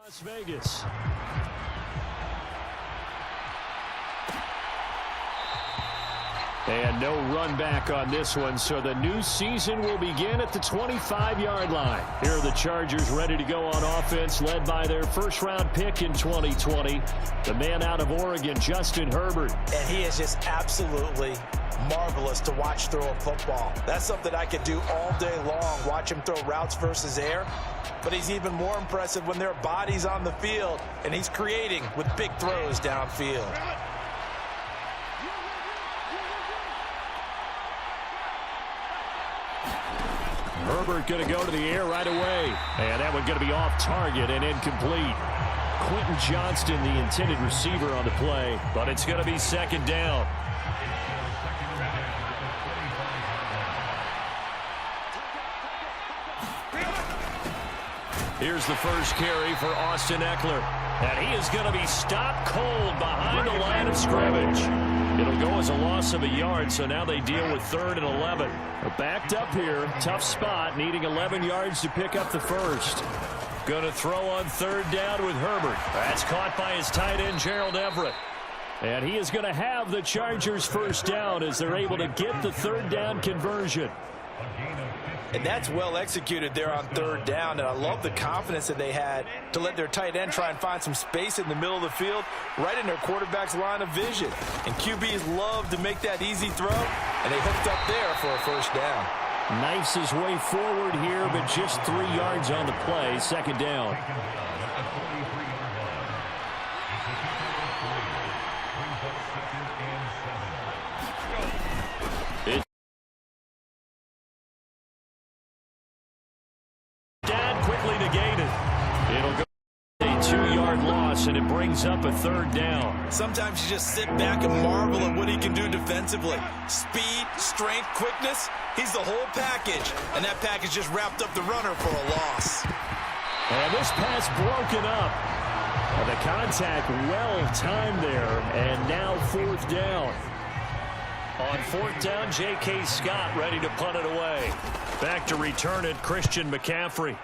Las Vegas. And no run back on this one, so the new season will begin at the 25-yard line. Here are the Chargers ready to go on offense, led by their first-round pick in 2020, the man out of Oregon, Justin Herbert. And he is just absolutely marvelous to watch throw a football. That's something I could do all day long, watch him throw routes versus air. But he's even more impressive when there are bodies on the field, and he's creating with big throws downfield. Herbert going to go to the air right away. And that one going to be off target and incomplete. Quentin Johnston, the intended receiver on the play, but it's going to be second down. Here's the first carry for Austin Eckler. And he is going to be stopped cold behind the line of scrimmage. It'll go as a loss of a yard, so now they deal with 3rd and 11. They're backed up here. Tough spot, needing 11 yards to pick up the first. Going to throw on 3rd down with Herbert. That's caught by his tight end, Gerald Everett. And he is going to have the Chargers first down as they're able to get the 3rd down conversion. And that's well executed there on 3rd down. And I love the confidence that they had to let their tight end try and find some space in the middle of the field, right in their quarterback's line of vision. And QBs love to make that easy throw, and they hooked up there for a first down. Knifes his way forward here, but just 3 yards on the play. 2nd down. And it brings up a 3rd down. Sometimes you just sit back and marvel at what he can do defensively. Speed, strength, quickness, he's the whole package. And that package just wrapped up the runner for a loss. And this pass broken up. And the contact well timed there. And now 4th down. On 4th down, J.K. Scott ready to punt it away. Back to return it, Christian McCaffrey.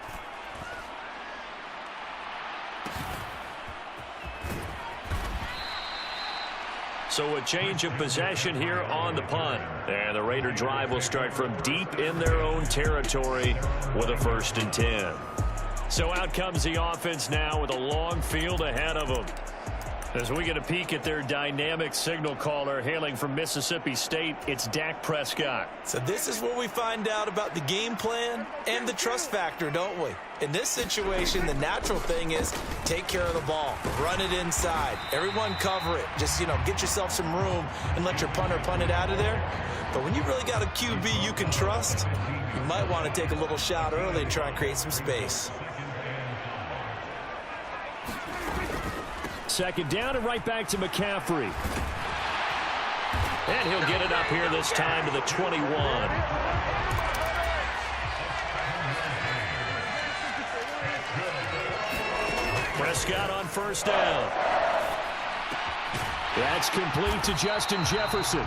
So a change of possession here on the punt. And the Raider drive will start from deep in their own territory with a 1st and 10. So out comes the offense now with a long field ahead of them. As we get a peek at their dynamic signal caller hailing from Mississippi State, it's Dak Prescott. So this is where we find out about the game plan and the trust factor, don't we? In this situation, the natural thing is take care of the ball. Run it inside. Everyone cover it. Just, get yourself some room and let your punter punt it out of there. But when you really got a QB you can trust, you might want to take a little shot early and try and create some space. 2nd down and right back to McCaffrey. And he'll get it up here this time to the 21. Prescott on 1st down. That's complete to Justin Jefferson.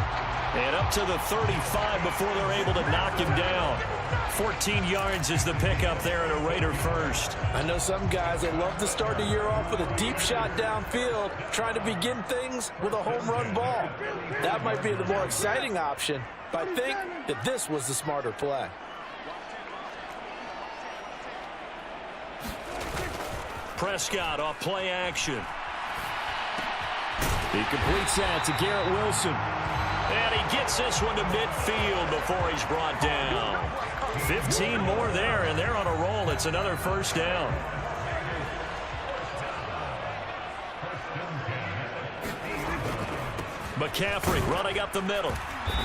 And up to the 35 before they're able to knock him down. 14 yards is the pickup there at a Raider first. I know some guys, they love to start the year off with a deep shot downfield, trying to begin things with a home run ball. That might be the more exciting option, but I think that this was the smarter play. Prescott off play action. He completes that to Garrett Wilson. And he gets this one to midfield before he's brought down. 15 more there, and they're on a roll. It's another 1st down. McCaffrey running up the middle.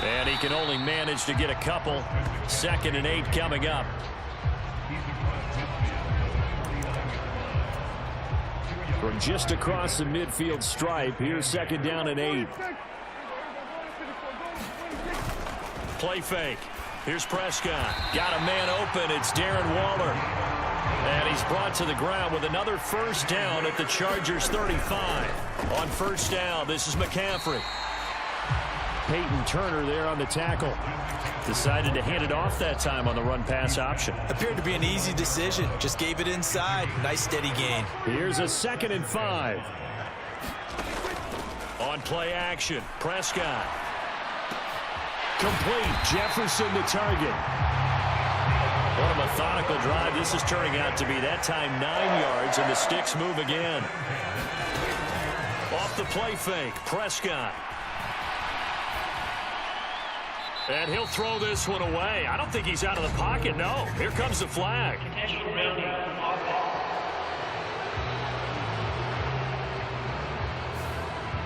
And he can only manage to get a couple. 2nd and 8 coming up. From just across the midfield stripe, here's 2nd down and 8. Play fake. Here's Prescott. Got a man open. It's Darren Waller. And he's brought to the ground with another 1st down at the Chargers 35. On 1st down, this is McCaffrey. Peyton Turner there on the tackle. Decided to hand it off that time on the run-pass option. Appeared to be an easy decision. Just gave it inside. Nice steady gain. Here's a 2nd and 5. On play action, Prescott. Complete. Jefferson the target. What a methodical drive this is turning out to be. That time 9 yards, and the sticks move again. Off the play fake, Prescott. And he'll throw this one away. I don't think he's out of the pocket, no. Here comes the flag.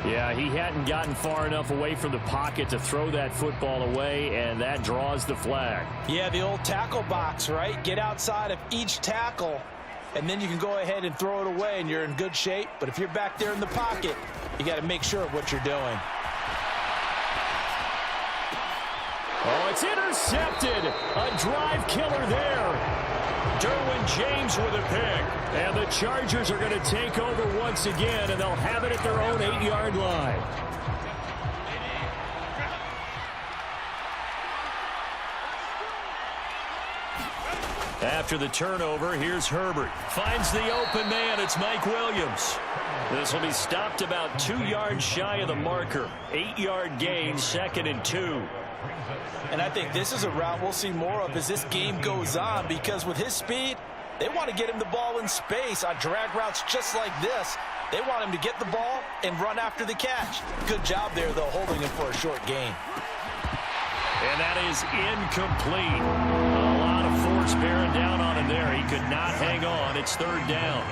Yeah, he hadn't gotten far enough away from the pocket to throw that football away, and that draws the flag. Yeah, the old tackle box, right? Get outside of each tackle, and then you can go ahead and throw it away, and you're in good shape. But if you're back there in the pocket, you got to make sure of what you're doing. Oh, it's intercepted. A drive killer there. Derwin James with a pick. And the Chargers are going to take over once again, and they'll have it at their own 8-yard line. After the turnover, here's Herbert. Finds the open man. It's Mike Williams. This will be stopped about 2 yards shy of the marker. 8-yard gain, 2nd and 2. And I think this is a route we'll see more of as this game goes on, because with his speed, they want to get him the ball in space on drag routes just like this. They want him to get the ball and run after the catch. Good job there, though, holding him for a short gain. And that is incomplete. A lot of force bearing down on him there. He could not hang on. It's 3rd down.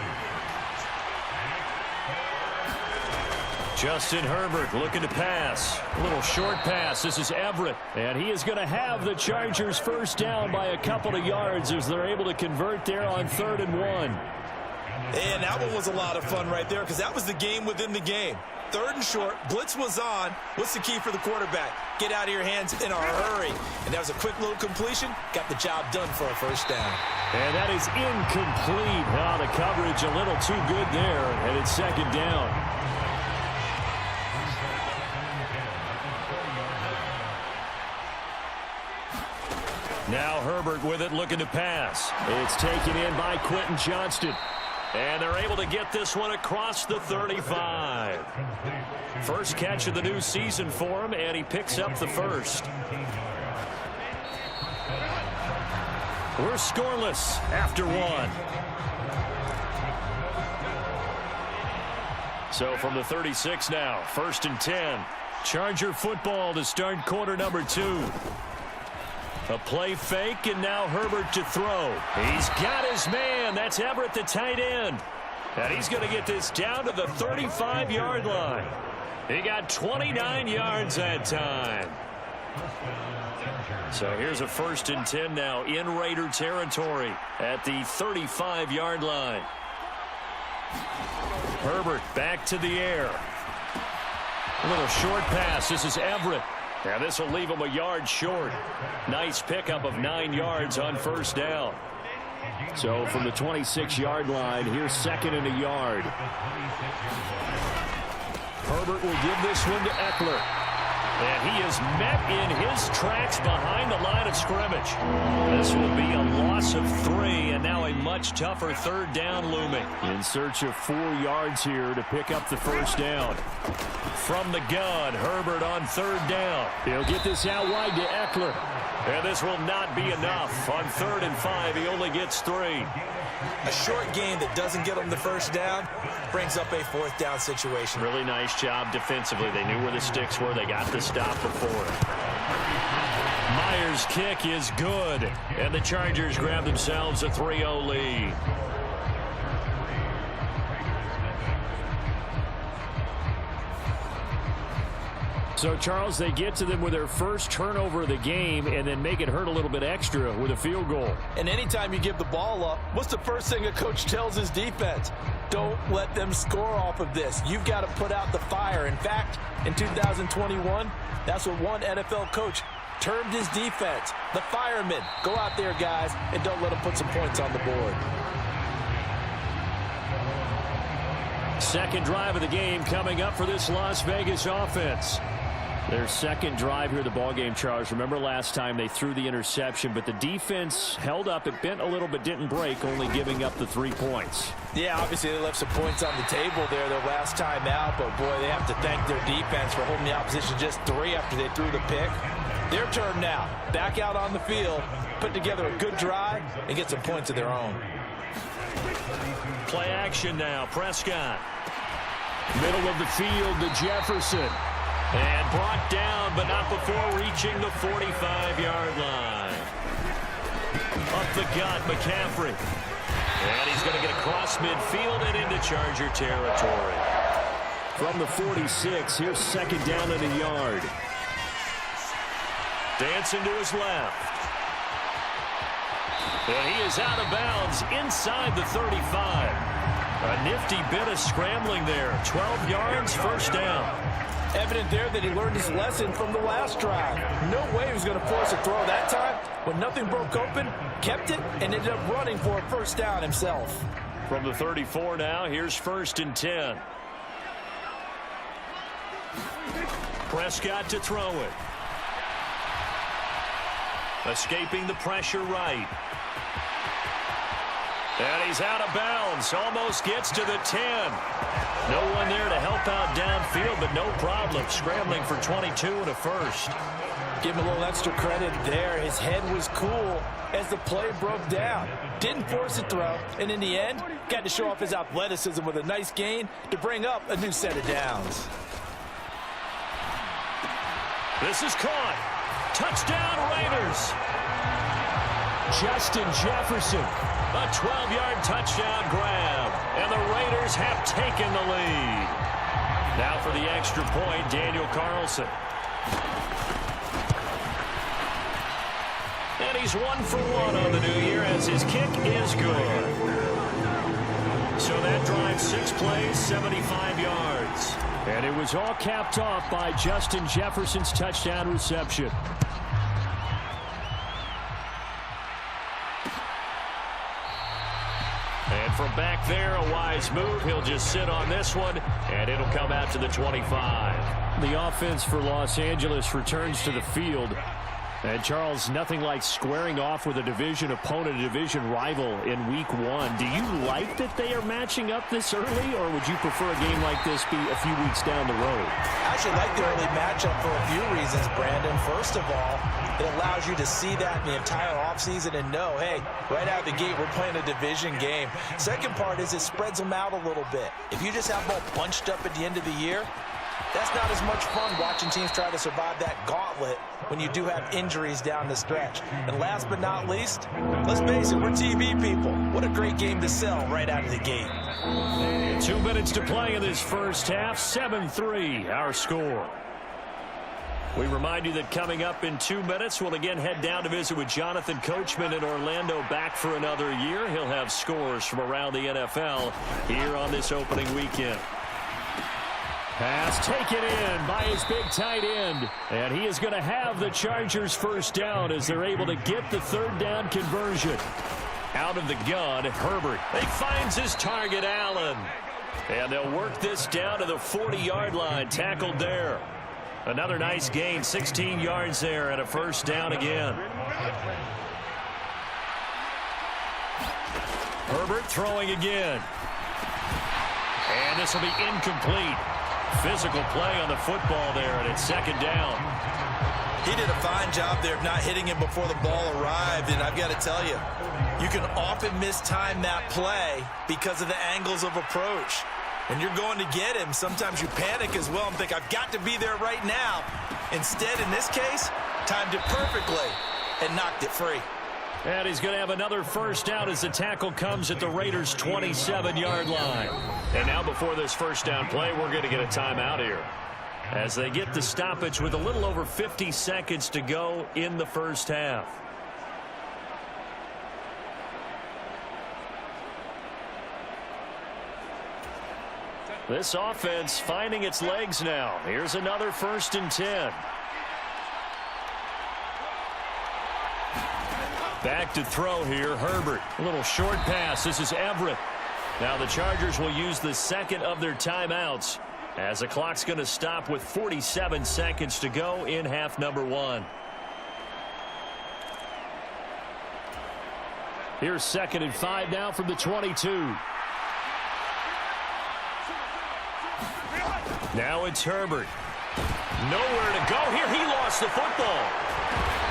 Justin Herbert looking to pass. A little short pass. This is Everett. And he is going to have the Chargers first down by a couple of yards as they're able to convert there on 3rd and 1. And that one was a lot of fun right there, because that was the game within the game. 3rd and short. Blitz was on. What's the key for the quarterback? Get out of your hands in a hurry. And that was a quick little completion. Got the job done for a first down. And that is incomplete. Oh, the coverage a little too good there. And it's 2nd down. Now Herbert with it, looking to pass. It's taken in by Quentin Johnston. And they're able to get this one across the 35. First catch of the new season for him, and he picks up the first. We're scoreless after 1. So from the 36 now, 1st and 10. Charger football to start quarter number 2. A play fake, and now Herbert to throw. He's got his man. That's Everett, the tight end. And he's going to get this down to the 35-yard line. He got 29 yards that time. So here's a 1st and 10 now in Raider territory at the 35-yard line. Herbert back to the air. A little short pass. This is Everett. And this will leave him a yard short. Nice pickup of 9 yards on 1st down. So from the 26-yard line, here's 2nd and a yard. Herbert will give this one to Eckler. And he is met in his tracks behind the line of scrimmage. This will be a loss of 3, and now a much tougher 3rd down looming. In search of 4 yards here to pick up the first down. From the gun, Herbert on 3rd down. He'll get this out wide to Eckler. And this will not be enough. On 3rd and 5, he only gets 3. A short game that doesn't get him the first down brings up a 4th down situation. Really nice job defensively. They knew where the sticks were. They got the stop before. Myers' kick is good. And the Chargers grab themselves a 3-0 lead. So, Charles, they get to them with their first turnover of the game and then make it hurt a little bit extra with a field goal. And anytime you give the ball up, what's the first thing a coach tells his defense? Don't let them score off of this. You've got to put out the fire. In fact, in 2021, that's what one NFL coach termed his defense. The firemen. Go out there, guys, and don't let them put some points on the board. Second drive of the game coming up for this Las Vegas offense. Their second drive here, the ballgame, Charles. Remember last time they threw the interception, but the defense held up. It bent a little but didn't break, only giving up the 3 points. Yeah, obviously they left some points on the table there their last time out, but boy, they have to thank their defense for holding the opposition just 3 after they threw the pick. Their turn now. Back out on the field, put together a good drive, and get some points of their own. Play action now. Prescott. Middle of the field to Jefferson. And brought down, but not before reaching the 45-yard line. Up the gut, McCaffrey. And he's going to get across midfield and into Charger territory. From the 46, here's second down and a yard. Dancing to his left. And he is out of bounds inside the 35. A nifty bit of scrambling there. 12 yards, first down. Evident there that he learned his lesson from the last drive. No way he was going to force a throw that time. When nothing broke open, kept it, and ended up running for a first down himself. From the 34 now, here's first and 10. Prescott to throw it. Escaping the pressure right. And he's out of bounds. Almost gets to the 10. No one there to help out downfield, but no problem. Scrambling for 22 and a first. Give him a little extra credit there. His head was cool as the play broke down. Didn't force a throw, and in the end, got to show off his athleticism with a nice gain to bring up a new set of downs. This is caught. Touchdown, Raiders. Justin Jefferson. A 12-yard touchdown grab. And the Raiders have taken the lead. Now for the extra point, Daniel Carlson. And he's 1 for 1 on the new year as his kick is good. So that drive 6 plays, 75 yards. And it was all capped off by Justin Jefferson's touchdown reception. And from back there, a wise move. He'll just sit on this one, and it'll come out to the 25. The offense for Los Angeles returns to the field. And, Charles, nothing like squaring off with a division opponent, a division rival in Week 1. Do you like that they are matching up this early, or would you prefer a game like this be a few weeks down the road? I actually like the early matchup for a few reasons, Brandon. First of all, it allows you to see that in the entire offseason and know, hey, right out of the gate, we're playing a division game. Second part is it spreads them out a little bit. If you just have them all bunched up at the end of the year, that's not as much fun watching teams try to survive that gauntlet when you do have injuries down the stretch. And last but not least, let's face it, we're TV people. What a great game to sell right out of the gate. 2 minutes to play in this first half. 7-3, our score. We remind you that coming up in 2 minutes, we'll again head down to visit with Jonathan Coachman in Orlando, back for another year. He'll have scores from around the NFL here on this opening weekend. Pass taken in by his big tight end. And he is going to have the Chargers first down as they're able to get the third down conversion. Out of the gun, Herbert. He finds his target, Allen. And they'll work this down to the 40-yard line. Tackled there. Another nice gain, 16 yards there, and a first down again. Herbert throwing again. And this will be incomplete. Physical play on the football there, and it's second down. He did a fine job there of not hitting him before the ball arrived, and I've got to tell you, you can often mistime that play because of the angles of approach. And you're going to get him. Sometimes you panic as well and think, I've got to be there right now. Instead, in this case, timed it perfectly and knocked it free. And he's going to have another first down as the tackle comes at the Raiders' 27-yard line. And now before this first down play, we're going to get a timeout here as they get the stoppage with a little over 50 seconds to go in the first half. This offense finding its legs now. Here's another first and 10. Back to throw here, Herbert. A little short pass. This is Everett. Now the Chargers will use the second of their timeouts as the clock's going to stop with 47 seconds to go in half number 1. Here's 2nd and 5 now from the 22. Now it's Herbert. Nowhere to go here. He lost the football.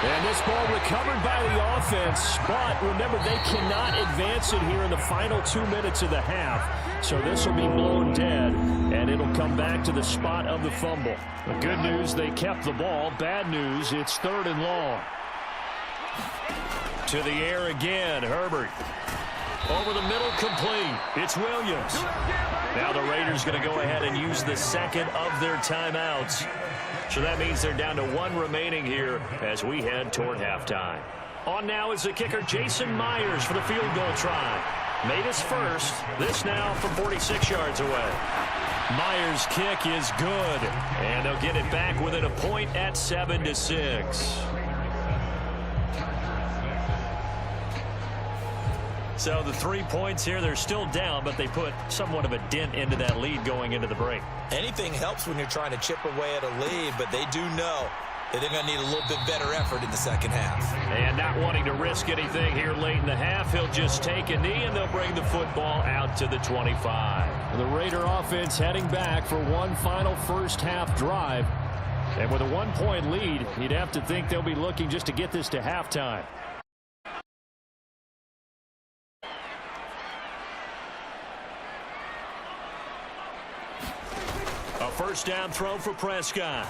And this ball recovered by the offense, but remember, they cannot advance it here in the final 2 minutes of the half. So this will be blown dead, and it'll come back to the spot of the fumble. The good news, they kept the ball. Bad news, it's 3rd and long. To the air again, Herbert. Over the middle, complete. It's Williams. Now the Raiders going to go ahead and use the second of their timeouts. So that means they're down to 1 remaining here as we head toward halftime. On now is the kicker, Jason Myers, for the field goal try. Made his first. This now from 46 yards away. Myers' kick is good. And they'll get it back within a point at 7-6. So the 3 points here, they're still down, but they put somewhat of a dent into that lead going into the break. Anything helps when you're trying to chip away at a lead, but they do know that they're going to need a little bit better effort in the second half. And not wanting to risk anything here late in the half, he'll just take a knee, and they'll bring the football out to the 25. The Raider offense heading back for one final first half drive. And with a 1-point lead, you'd have to think they'll be looking just to get this to halftime. First down throw for Prescott.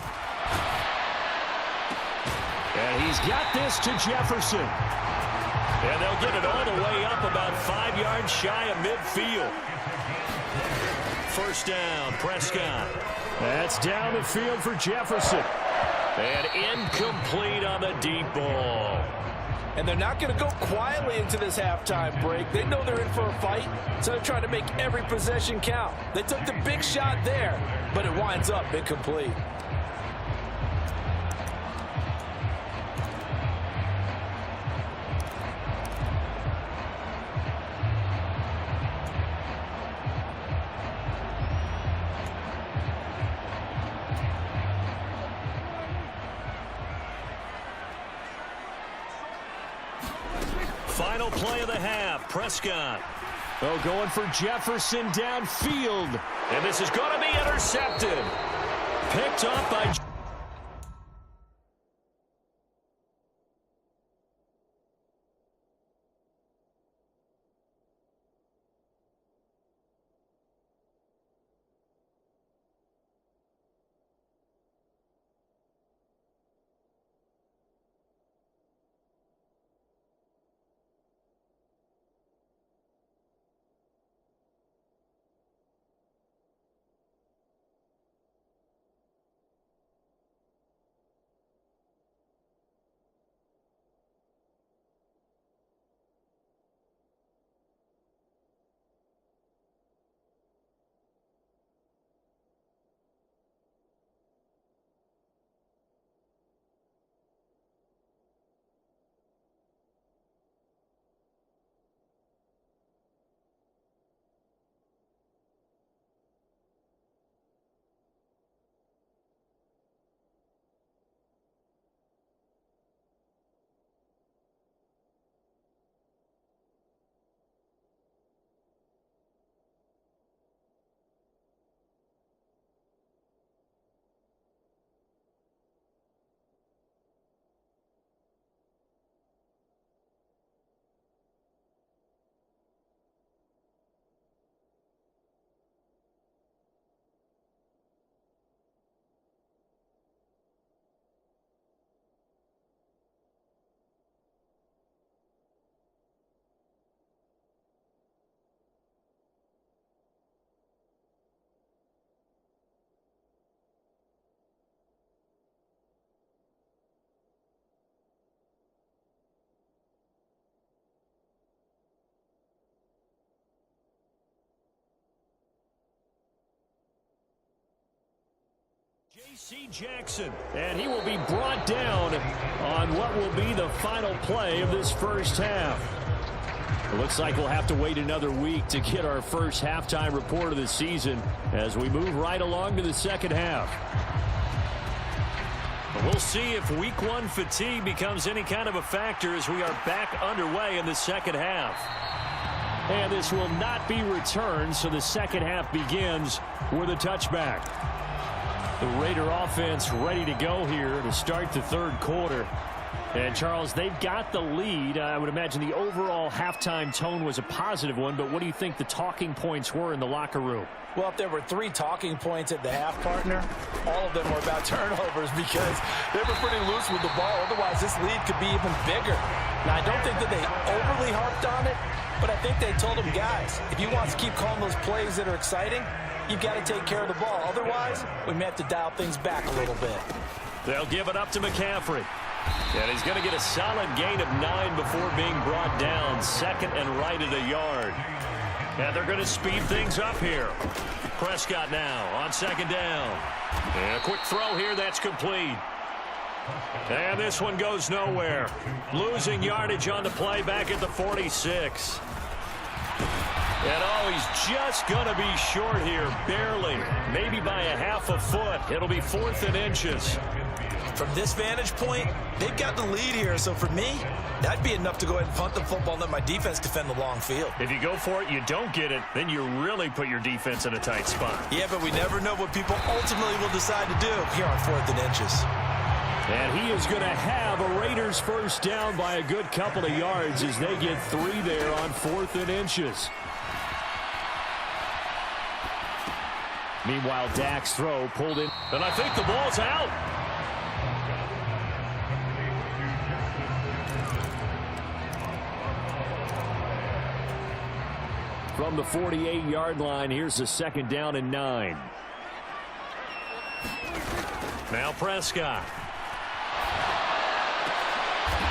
And he's got this to Jefferson. And they'll get it all the way up about 5 yards shy of midfield. First down, Prescott. That's down the field for Jefferson. And incomplete on the deep ball. And they're not going to go quietly into this halftime break. They know they're in for a fight, so they're trying to make every possession count. They took the big shot there, but it winds up incomplete. Final play of the half, Prescott. Oh, going for Jefferson downfield. And this is going to be intercepted. Picked up by... J.C. Jackson, and he will be brought down on what will be the final play of this first half. It looks like we'll have to wait another week to get our first halftime report of the season as we move right along to the second half. We'll see if week one fatigue becomes any kind of a factor as we are back underway in the second half. And this will not be returned, so the second half begins with a touchback. The Raider offense ready to go here to start the third quarter. And, Charles, they've got the lead. I would imagine the overall halftime tone was a positive one, but what do you think the talking points were in the locker room? Well, if there were 3 talking points at the half, partner, all of them were about turnovers because they were pretty loose with the ball. Otherwise, this lead could be even bigger. Now, I don't think that they overly harped on it, but I think they told them, guys, if you want to keep calling those plays that are exciting, you've got to take care of the ball. Otherwise, we may have to dial things back a little bit. They'll give it up to McCaffrey. And he's going to get a solid gain of 9 before being brought down. Second and right at a yard. And they're going to speed things up here. Prescott now on second down. And a quick throw here that's complete. And this one goes nowhere. Losing yardage on the play back at the 46. And oh, he's just going to be short here, barely. Maybe by a half a foot. It'll be 4th and inches. From this vantage point, they've got the lead here. So for me, that'd be enough to go ahead and punt the football and let my defense defend the long field. If you go for it, you don't get it, then you really put your defense in a tight spot. Yeah, but we never know what people ultimately will decide to do here on 4th and inches. And he is going to have a Raiders first down by a good couple of yards as they get 3 there on 4th and inches. Meanwhile, Dak's throw pulled in. And I think the ball's out. From the 48-yard line, here's the second down and 9. Now Prescott.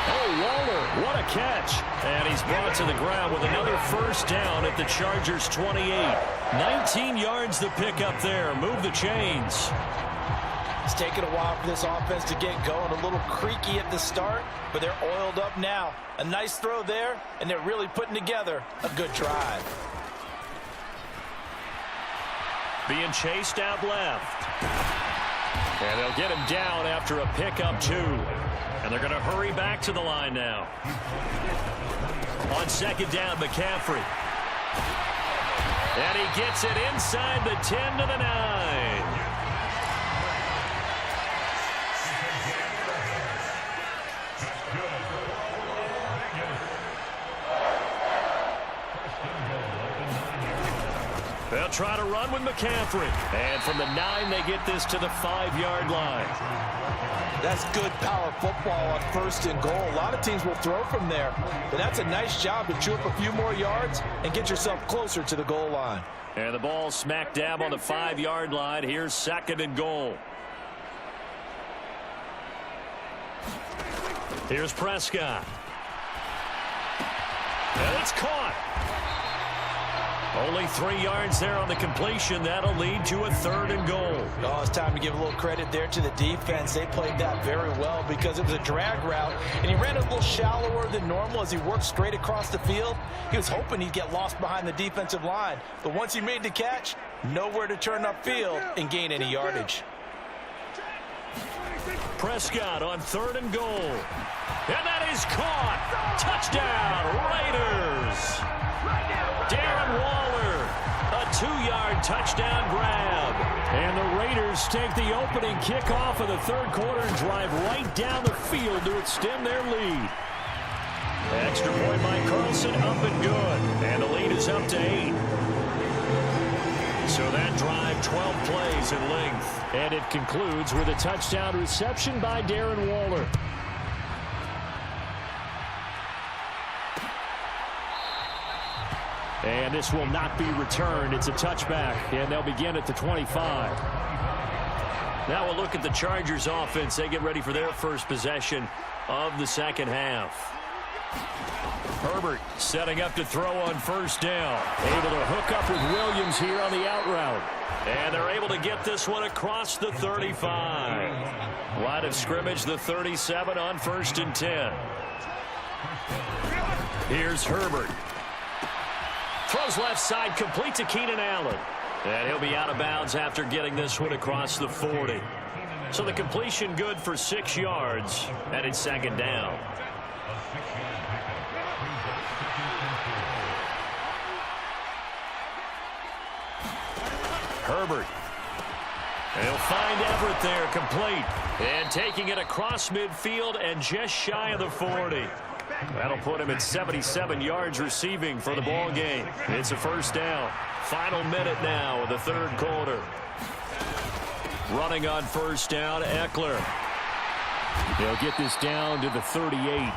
Oh, Waller, what a catch. And he's brought to the ground with another first down at the Chargers' 28. 19 yards the pick up there. Move the chains. It's taken a while for this offense to get going. A little creaky at the start, but they're oiled up now. A nice throw there, and they're really putting together a good drive. Being chased out left. And they'll get him down after a pickup 2. And they're going to hurry back to the line now. On second down, McCaffrey. And he gets it inside the 10 to the 9. They'll try to run with McCaffrey. And from the 9, they get this to the 5-yard line. That's good power football on 1st and goal. A lot of teams will throw from there. But that's a nice job to chew up a few more yards and get yourself closer to the goal line. And the ball smack dab on the 5-yard line. Here's second and goal. Here's Prescott. And it's caught. Only 3 yards there on the completion. That'll lead to a 3rd and goal. Oh, it's time to give a little credit there to the defense. They played that very well because it was a drag route, and he ran a little shallower than normal as he worked straight across the field. He was hoping he'd get lost behind the defensive line, but once he made the catch, nowhere to turn upfield and gain any yardage. Prescott on 3rd and goal. And that is caught. Touchdown, Raiders. Darren Waller, a 2-yard touchdown grab. And the Raiders take the opening kickoff of the third quarter and drive right down the field to extend their lead. Extra point by Carlson, up and good. And the lead is up to 8. So that drive, 12 plays in length. And it concludes with a touchdown reception by Darren Waller. And this will not be returned. It's a touchback, and they'll begin at the 25. Now we'll look at the Chargers offense. They get ready for their first possession of the second half. Herbert setting up to throw on first down. Able to hook up with Williams here on the out route. And they're able to get this one across the 35. Line of scrimmage, the 37 on 1st and 10. Here's Herbert. Throws left side, complete to Keenan Allen. And he'll be out of bounds after getting this one across the 40. So the completion good for 6 yards, and it's second down. Herbert. And he'll find Everett there, complete. And taking it across midfield and just shy of the 40. That'll put him at 77 yards receiving for the ball game. It's a first down. Final minute now of the third quarter. Running on first down, Eckler. They'll get this down to the 38.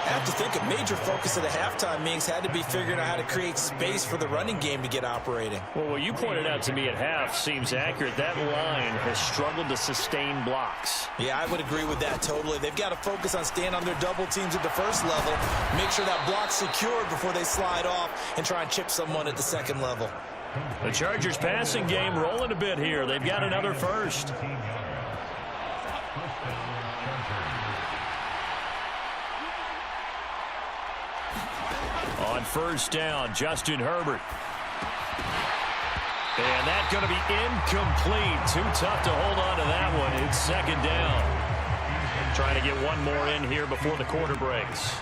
I have to think a major focus of the halftime meetings had to be figuring out how to create space for the running game to get operating. Well, what you pointed out to me at half seems accurate. That line has struggled to sustain blocks. Yeah, I would agree with that totally. They've got to focus on staying on their double teams at the first level, make sure that block's secured before they slide off and try and chip someone at the second level. The Chargers passing game rolling a bit here. They've got another first. On first down, Justin Herbert. And that's going to be incomplete. Too tough to hold on to that one. It's second down. Trying to get one more in here before the quarter breaks.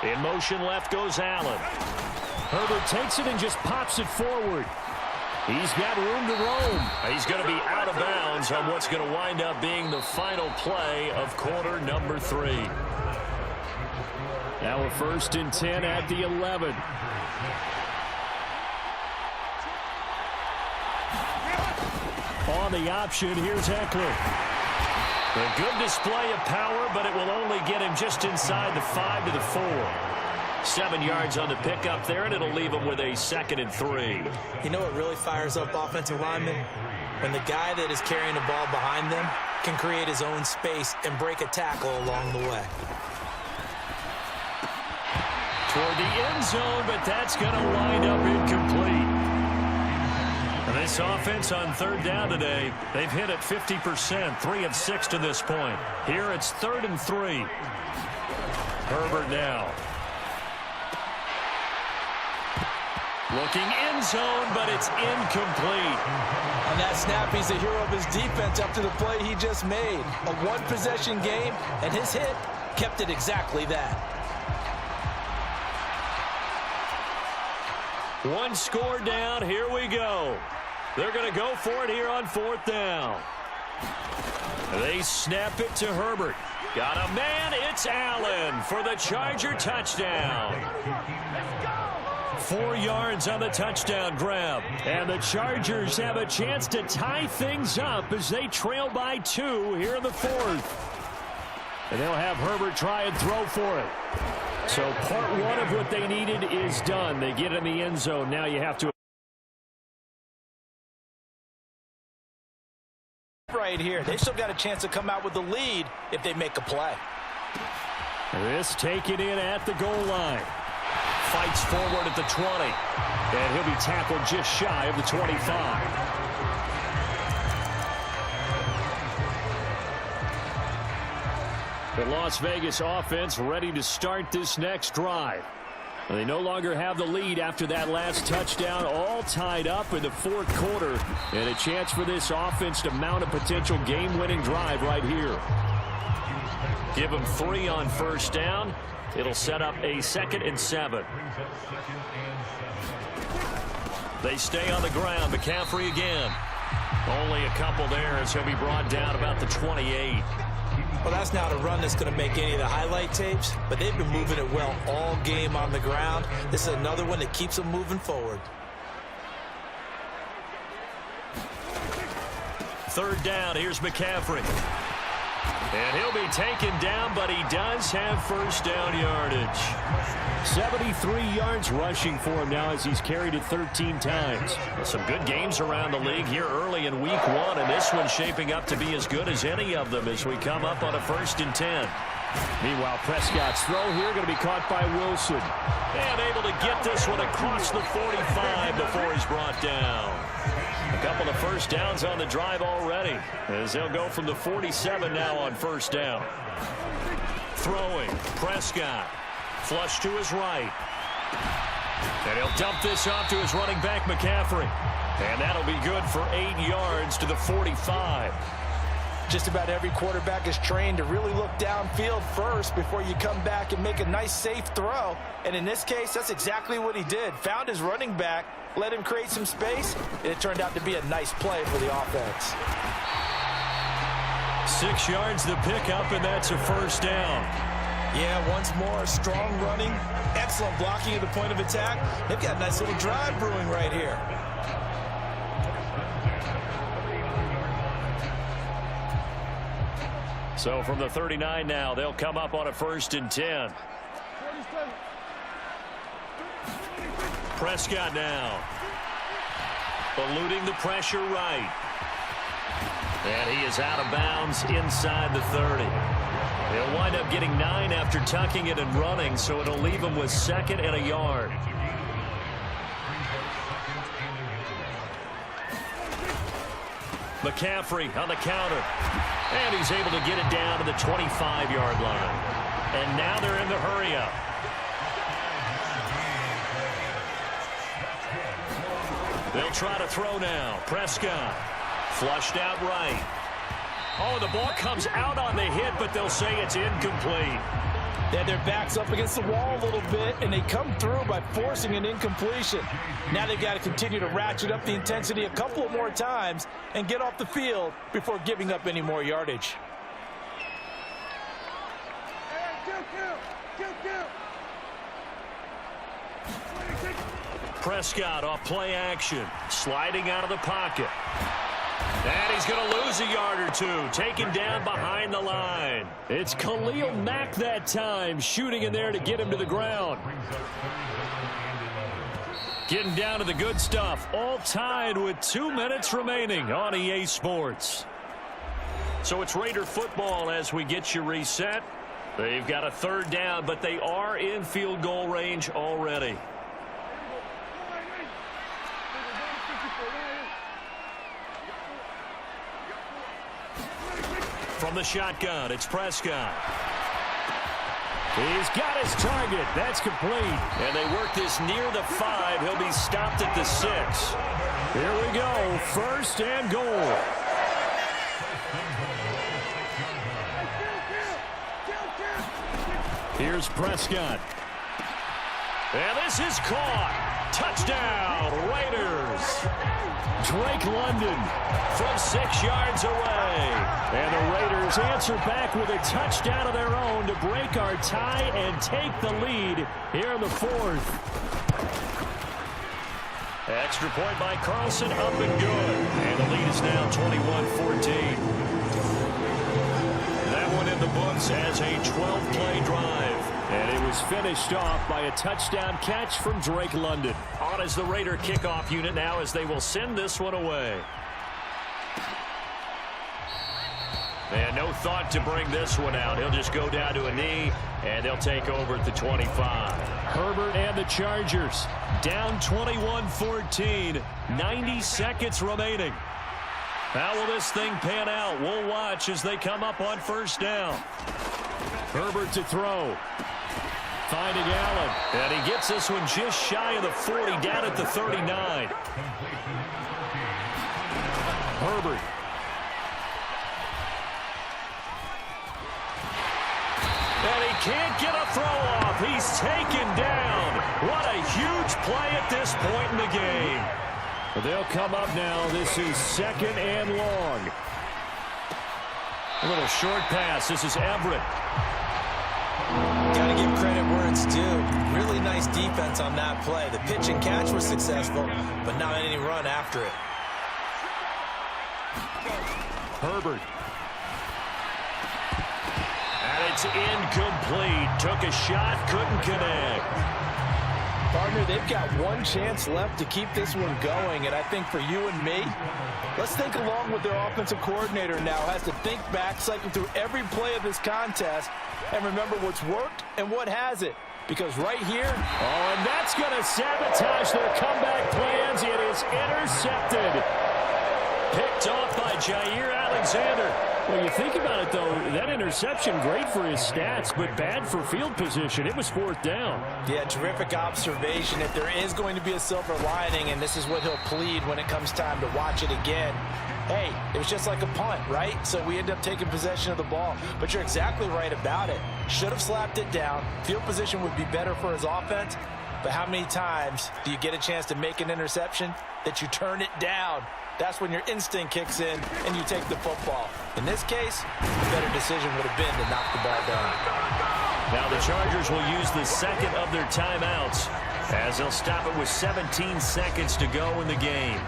In motion left goes Allen. Herbert takes it and just pops it forward. He's got room to roam. He's going to be out of bounds on what's going to wind up being the final play of quarter number 3. Now a 1st and 10 at the 11. On the option, here's Eckler. A good display of power, but it will only get him just inside the 5 to the 4. 7 yards on the pickup there, and it'll leave him with a 2nd and 3. You know what really fires up offensive linemen? When the guy that is carrying the ball behind them can create his own space and break a tackle along the way. Toward the end zone, but that's going to wind up incomplete. And this offense on third down today, they've hit it 50%, 3 of 6 to this point. Here it's 3rd and 3. Herbert now. Looking end zone, but it's incomplete. On that snap, he's the hero of his defense up to the play he just made. A one-possession game, and his hit kept it exactly that. One score down. Here we go. They're going to go for it here on 4th down. They snap it to Herbert. Got a man. It's Allen for the Charger touchdown. 4 yards on the touchdown grab. And the Chargers have a chance to tie things up as they trail by 2 here in the 4th. And they'll have Herbert try and throw for it. So part 1 of what they needed is done. They get in the end zone. Now you have to. Right here. They still got a chance to come out with the lead if they make a play. This taken in at the goal line. Fights forward at the 20. And he'll be tackled just shy of the 25. The Las Vegas offense ready to start this next drive. They no longer have the lead after that last touchdown, all tied up in the 4th quarter. And a chance for this offense to mount a potential game-winning drive right here. Give them 3 on first down. It'll set up a 2nd and 7. They stay on the ground. McCaffrey again. Only a couple there as he'll be brought down about the 28. Well, that's not a run that's going to make any of the highlight tapes, but they've been moving it well all game on the ground. This is another one that keeps them moving forward. 3rd down, here's McCaffrey. And he'll be taken down, but he does have first down yardage. 73 yards rushing for him now as he's carried it 13 times. Some good games around the league here early in week 1, and this one's shaping up to be as good as any of them as we come up on a 1st and 10. Meanwhile, Prescott's throw here going to be caught by Wilson. And able to get this one across the 45 before he's brought down. A couple of first downs on the drive already as they'll go from the 47 now on first down. throwing. Prescott. Flush to his right. And he'll dump this off to his running back, McCaffrey. And that'll be good for 8 yards to the 45. Just about every quarterback is trained to really look downfield first before you come back and make a nice, safe throw. And in this case, that's exactly what he did. Found his running back, let him create some space, and it turned out to be a nice play for the offense. 6 yards the pickup, and that's a first down. Yeah, once more, strong running, excellent blocking at the point of attack. They've got a nice little drive brewing right here. So from the 39 now, they'll come up on a 1st and 10. Prescott now. Eluding the pressure right. And he is out of bounds inside the 30. He'll wind up getting 9 after tucking it and running, so it'll leave him with 2nd and a yard. McCaffrey on the counter. And he's able to get it down to the 25-yard line. And now they're in the hurry-up. They'll try to throw now. Prescott. Flushed out right. Oh, the ball comes out on the hit, but they'll say it's incomplete. They had their backs up against the wall a little bit, and they come through by forcing an incompletion. Now they've got to continue to ratchet up the intensity a couple of more times and get off the field before giving up any more yardage. Prescott off play action, sliding out of the pocket. And he's going to lose a yard or two, taken down behind the line. It's Khalil Mack that time, shooting in there to get him to the ground. Getting down to the good stuff, all tied with 2 minutes remaining on EA Sports. So it's Raider football as we get you reset. They've got a 3rd down, but they are in field goal range already. From the shotgun, it's Prescott. He's got his target. That's complete. And they work this near the 5. He'll be stopped at the 6. Here we go. 1st and goal. Here's Prescott. And this is caught. Touchdown, Raiders. Drake London from 6 yards away. And the Raiders answer back with a touchdown of their own to break our tie and take the lead here in the 4th. Extra point by Carlson, up and good. And the lead is now 21-14. That one in the books as a 12-play drive. And it was finished off by a touchdown catch from Drake London. On as the Raider kickoff unit now as they will send this one away. And no thought to bring this one out. He'll just go down to a knee, and they'll take over at the 25. Herbert and the Chargers down 21-14. 90 seconds remaining. How will this thing pan out? We'll watch as they come up on 1st down. Herbert to throw. Finding Allen. And he gets this one just shy of the 40, down at the 39. Herbert. And he can't get a throw off. He's taken down. What a huge play at this point in the game. They'll come up now. This is 2nd and long. A little short pass. This is Everett. Got to give credit where it's due. Really nice defense on that play. The pitch and catch was successful, but not any run after it. Herbert. And it's incomplete. Took a shot, couldn't connect. Partner, they've got one chance left to keep this one going, and I think for you and me, let's think along with their offensive coordinator now. Has to think back, cycle through every play of this contest, and remember what's worked and what hasn't. Because right here... Oh, and that's going to sabotage their comeback plans. It is intercepted. Picked off by Jair Alexander. Well, you think about it, though, that interception, great for his stats, but bad for field position. It was fourth down. Yeah, terrific observation. If there is going to be a silver lining, and this is what he'll plead when it comes time to watch it again, hey, it was just like a punt, right? So we end up taking possession of the ball. But you're exactly right about it. Should have slapped it down. Field position would be better for his offense. But how many times do you get a chance to make an interception that you turn it down? That's when your instinct kicks in and you take the football. In this case, the better decision would have been to knock the ball down. Now the Chargers will use the second of their timeouts as they'll stop it with 17 seconds to go in the game.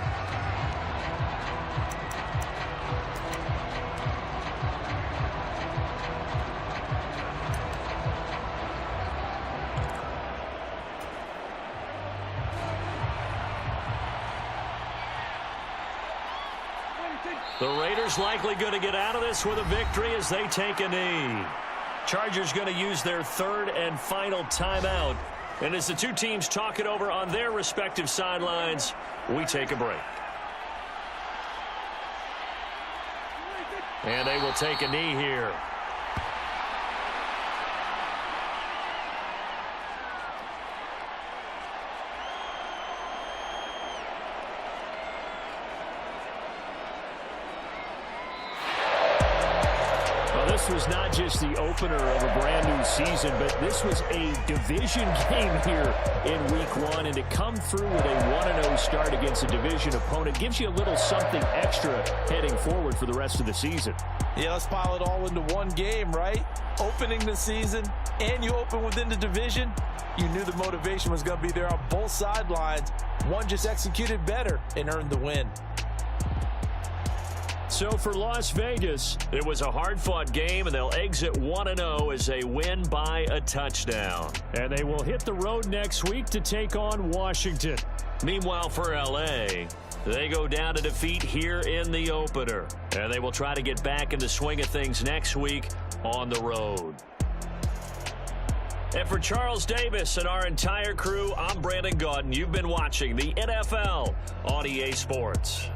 The Raiders likely going to get out of this with a victory as they take a knee. Chargers going to use their third and final timeout. And as the two teams talk it over on their respective sidelines, we take a break. And they will take a knee here. This was not just the opener of a brand new season, but this was a division game here in week one. And to come through with a 1-0 start against a division opponent gives you a little something extra heading forward for the rest of the season. Yeah, let's pile it all into one game, right? Opening the season, and you open within the division. You knew the motivation was going to be there on both sidelines. One just executed better and earned the win. So for Las Vegas, it was a hard-fought game, and they'll exit 1-0 as they win by a touchdown. And they will hit the road next week to take on Washington. Meanwhile, for L.A., they go down to defeat here in the opener. And they will try to get back in the swing of things next week on the road. And for Charles Davis and our entire crew, I'm Brandon Gaudin. You've been watching the NFL on EA Sports.